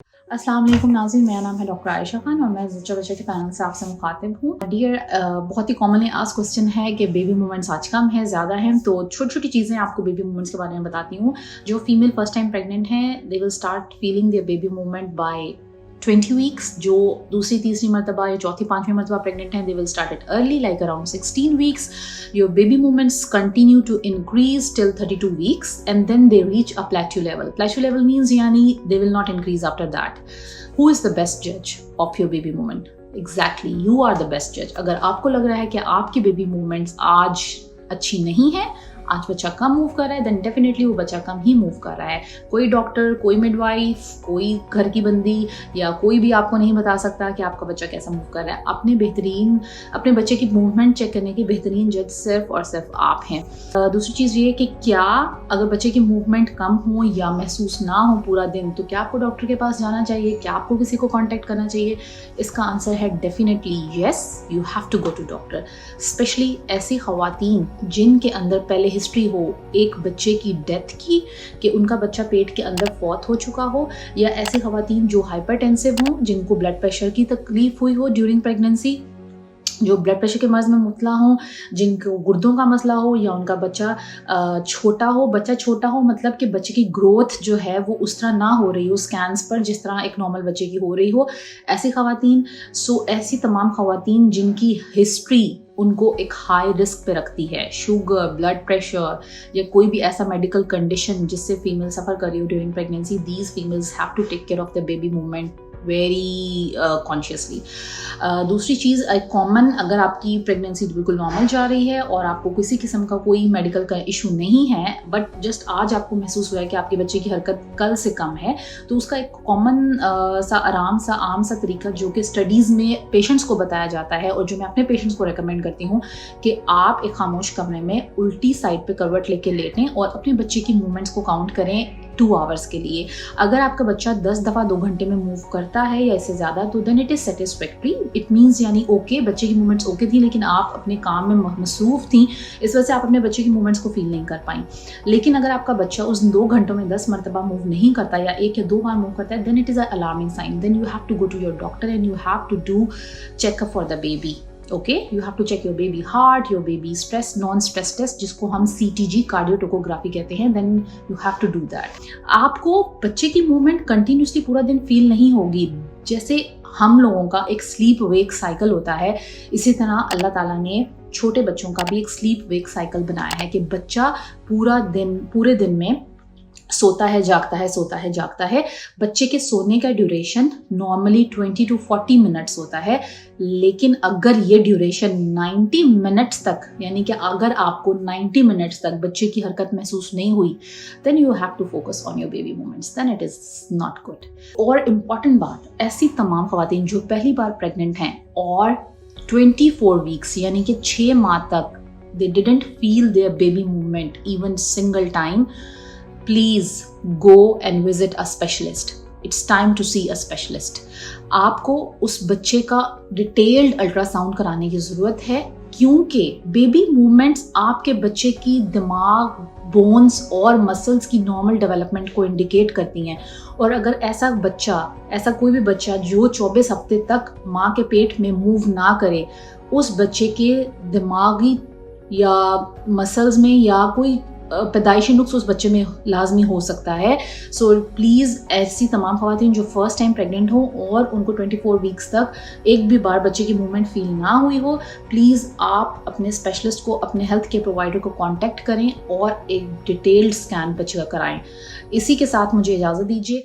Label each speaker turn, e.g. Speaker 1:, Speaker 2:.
Speaker 1: अस्सलाम वालेकुम नाज़रीन, मेरा नाम है डॉक्टर आयशा खान और मैं ज़च्चा बच्चा के पैनल से आपसे मुखातिब हूँ। डियर, बहुत ही कॉमनली आस्क्ड क्वेश्चन है कि बेबी मूवमेंट्स आज कम है, ज़्यादा हैं, तो छोटी-छोटी चीज़ें आपको बेबी मूवमेंट्स के बारे में बताती हूँ। जो फीमेल फर्स्ट टाइम प्रेग्नेंट हैं, they will start feeling their baby movement by 20 weeks. जो दूसरी तीसरी मरतबा या चौथी पांचवी मरतबा प्रेग्नेंट हैं, they will start it early, like around 16 weeks. Your baby movements continue to increase till 32 weeks and then they reach a plateau level. Plateau level means yani they will not increase after that. Who is the best judge of your baby movement? Exactly, you are the best judge. अगर आपको लग रहा है कि आपकी baby movements आज अच्छी नहीं है, आज बच्चा कम मूव कर रहा है, देन डेफिनेटली वो बच्चा कम ही मूव कर रहा है. कोई डॉक्टर, कोई मिडवाइफ, कोई घर की बंदी या कोई भी आपको नहीं बता सकता कि आपका बच्चा कैसा मूव कर रहा है. अपने बच्चे की मूवमेंट चेक करने की बेहतरीन जज सिर्फ और सिर्फ आप हैं. दूसरी चीज़ ये कि क्या अगर बच्चे की मूवमेंट कम हो या महसूस ना हो पूरा दिन, तो क्या आपको डॉक्टर के पास जाना चाहिए? क्या आपको किसी को कॉन्टेक्ट करना चाहिए? इसका आंसर है definitely yes, you have to go to doctor. Specially ऐसी खवातीन जिनके अंदर पहले हिस्ट्री हो एक बच्चे की डेथ की, कि उनका बच्चा पेट के अंदर फौत हो चुका हो, या ऐसी खवातीन जो हाइपरटेंसिव हों, जिनको ब्लड प्रेशर की तकलीफ हुई हो ड्यूरिंग प्रेगनेंसी, जो ब्लड प्रेशर के मर्ज में मुबतला हों, जिनको गुर्दों का मसला हो, या उनका बच्चा छोटा हो. बच्चा छोटा हो मतलब कि बच्चे की ग्रोथ जो है वो उस तरह ना हो रही हो स्कैन्स पर जिस तरह एक नॉर्मल बच्चे की हो रही हो, ऐसी खवातीन. ऐसी तमाम खवातीन जिनकी हिस्ट्री उनको एक हाई रिस्क पे रखती है, शुगर, ब्लड प्रेशर या कोई भी ऐसा मेडिकल कंडीशन जिससे फीमेल सफ़र कर रही हो during pregnancy, these females have to take care of the baby movement very consciously. दूसरी चीज़, कॉमन, अगर आपकी प्रेगनेंसी बिल्कुल नॉर्मल जा रही है और आपको किसी किस्म का कोई मेडिकल का इशू नहीं है, बट जस्ट आज आपको महसूस हुआ है कि आपके बच्चे की हरकत कल से कम है, तो उसका एक कॉमन आम सा तरीका जो कि स्टडीज़ में पेशेंट्स को बताया जाता है और जो मैं अपने पेशेंट्स को रेकमेंड करती हूँ, कि आप एक खामोश कमरे में उल्टी साइड पे करवट लेके लेटें और अपने बच्चे की मूवमेंट्स को काउंट करें 2 आवर्स के लिए. अगर आपका बच्चा 10 दफ़ा 2 घंटे में मूव करता है या इससे ज़्यादा, तो then it is satisfactory. It means यानी ओके, बच्चे की मूवमेंट्स ओके थी, लेकिन आप अपने काम में मसरूफ़ थी, इस वजह से आप अपने बच्चे की मूवमेंट्स को फील नहीं कर पाई. लेकिन अगर आपका बच्चा उस 2 घंटों में 10 मरतबा मूव नहीं करता या 1 या 2 बार मूव करता है, then it is a alarming sign. Then you have to go to your doctor and you have to do checkup for the baby. Okay, you have to check your baby heart, your baby stress, non stress test जिसको हम CTG cardiotocography कहते हैं. Then you have to do that. आपको बच्चे की movement continuously पूरा दिन feel नहीं होगी. जैसे हम लोगों का एक स्लीप वेक साइकिल होता है, इसी तरह अल्लाह ताला ने छोटे बच्चों का भी एक स्लीप वेक साइकिल बनाया है कि बच्चा पूरे दिन में सोता है जागता है, सोता है जागता है. बच्चे के सोने का ड्यूरेशन नॉर्मली 20 to 40 मिनट्स होता है, लेकिन अगर ये ड्यूरेशन 90 मिनट्स तक, यानी कि अगर आपको 90 मिनट्स तक बच्चे की हरकत महसूस नहीं हुई, then you have to focus on your baby movements, then it is not good. और इम्पॉर्टेंट बात, ऐसी तमाम खवातीन जो पहली बार प्रेग्नेंट हैं और 24 वीक्स यानी कि 6 माह तक they didn't feel their baby movement even single time, please go and visit a specialist. It's time to see a specialist. आपको उस बच्चे का डिटेल्ड अल्ट्रासाउंड कराने की ज़रूरत है, क्योंकि बेबी मूवमेंट्स आपके बच्चे की दिमाग, बोन्स और मसल्स की नॉर्मल डेवलपमेंट को इंडिकेट करती हैं. और अगर ऐसा कोई भी बच्चा जो 24 हफ्ते तक माँ के पेट में मूव ना करे, उस बच्चे के दिमागी या मसल्स में या कोई पैदाइशी नुक्स उस बच्चे में लाजमी हो सकता है. सो प्लीज़, ऐसी तमाम खवातीन जो फर्स्ट टाइम प्रेग्नेंट हो और उनको 24 वीक्स तक एक भी बार बच्चे की मूवमेंट फील ना हुई हो, प्लीज़ आप अपने स्पेशलिस्ट को, अपने हेल्थ केयर प्रोवाइडर को कांटेक्ट करें और एक डिटेल्ड स्कैन बच्चे का कराएं. इसी के साथ मुझे इजाज़त दीजिए.